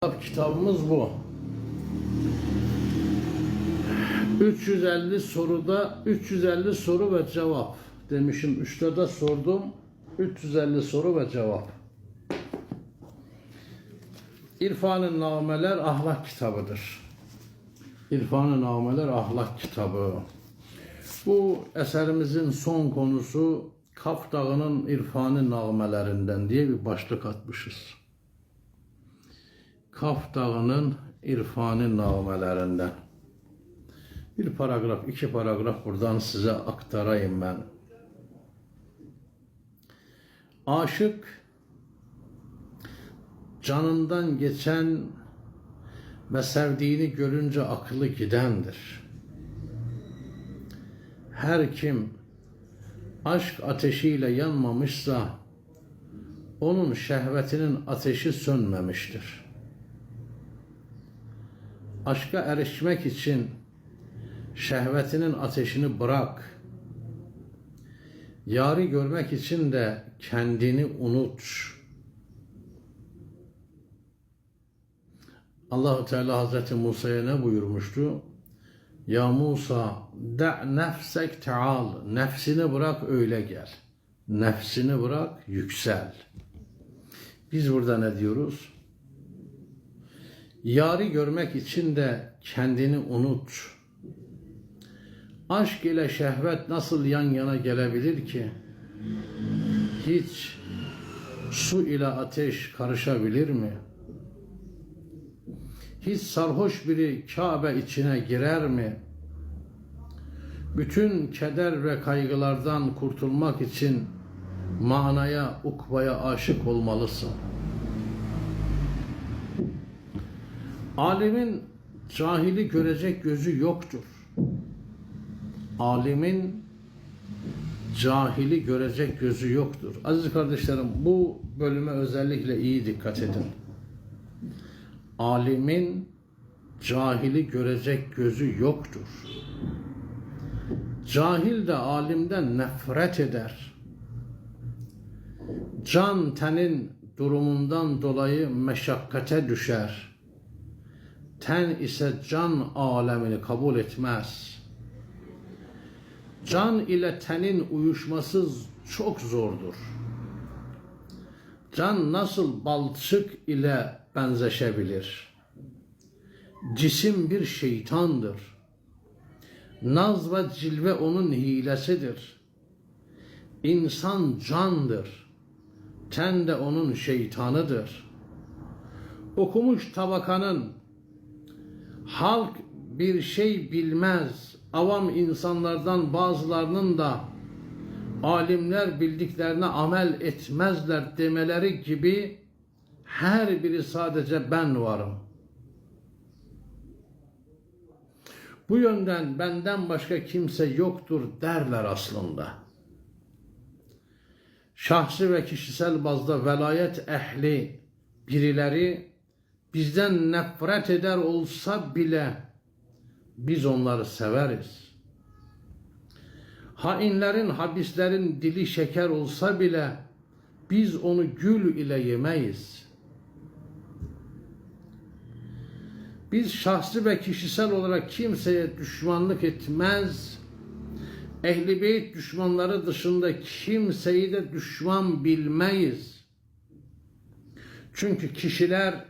Kitabımız bu. 350 soruda 350 soru ve cevap demişim. Üstada sordum. 350 soru ve cevap. İrfan-ı Nameler ahlak kitabıdır. İrfan-ı Nameler ahlak kitabı. Bu eserimizin son konusu Kaf Dağı'nın İrfan-ı Namelerinden diye bir başlık atmışız. Kaf Dağı'nın İrfan-ı Namelerinden. Bir paragraf, iki paragraf buradan size aktarayım ben. Aşık, canından geçen ve sevdiğini görünce aklı gidendir. Her kim aşk ateşiyle yanmamışsa, onun şehvetinin ateşi sönmemiştir. Aşka erişmek için şehvetinin ateşini bırak. Yâri görmek için de kendini unut. Allah-u Teala Hazreti Musa'ya ne buyurmuştu? Ya Musa, da' nefsek ta'al. Nefsini bırak öyle gel. Nefsini bırak yüksel. Biz burada ne diyoruz? Yâri görmek için de kendini unut. Aşk ile şehvet nasıl yan yana gelebilir ki? Hiç su ile ateş karışabilir mi? Hiç sarhoş biri Kabe içine girer mi? Bütün keder ve kaygılardan kurtulmak için manaya, ukbaya aşık olmalısın. Alimin cahili görecek gözü yoktur. Alimin cahili görecek gözü yoktur. Aziz kardeşlerim, bu bölüme özellikle iyi dikkat edin. Alimin cahili görecek gözü yoktur. Cahil de alimden nefret eder. Can tenin durumundan dolayı meşakkate düşer. Ten ise can alemini kabul etmez. Can ile tenin uyuşması çok zordur. Can nasıl balçık ile benzeşebilir? Cisim bir şeytandır. Naz ve cilve onun hilesidir. İnsan candır. Ten de onun şeytanıdır. Okumuş tabakanın halk bir şey bilmez, avam insanlardan bazılarının da alimler bildiklerine amel etmezler demeleri gibi her biri sadece ben varım. Bu yönden benden başka kimse yoktur derler aslında. Şahsi ve kişisel bazda velayet ehli birileri bizden nefret eder olsa bile biz onları severiz. Hainlerin, habislerin dili şeker olsa bile biz onu gül ile yemeyiz. Biz şahsi ve kişisel olarak kimseye düşmanlık etmez, Ehl-i Beyt düşmanları dışında kimseyi de düşman bilmeyiz. Çünkü kişiler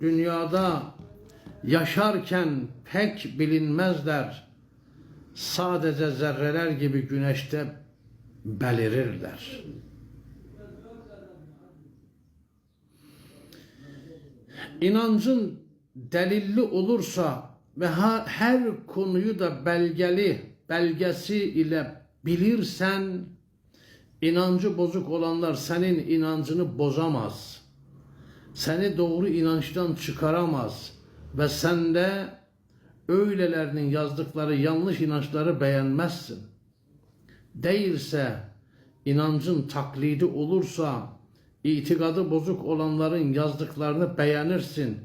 dünyada yaşarken pek bilinmezler. Sadece zerreler gibi güneşte belirirler. İnancın delilli olursa ve her konuyu da belgesi ile bilirsen, inancı bozuk olanlar senin inancını bozamaz. Seni doğru inançtan çıkaramaz ve sen de öylelerinin yazdıkları yanlış inançları beğenmezsin. Değilse, inancın taklidi olursa, itikadı bozuk olanların yazdıklarını beğenirsin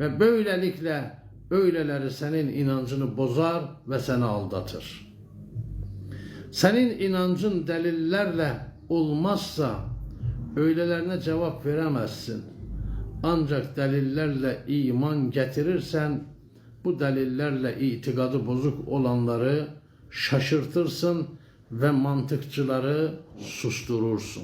ve böylelikle öyleleri senin inancını bozar ve seni aldatır. Senin inancın delillerle olmazsa öylelerine cevap veremezsin. Ancak delillerle iman getirirsen, bu delillerle itikadı bozuk olanları şaşırtırsın ve mantıkçıları susturursun.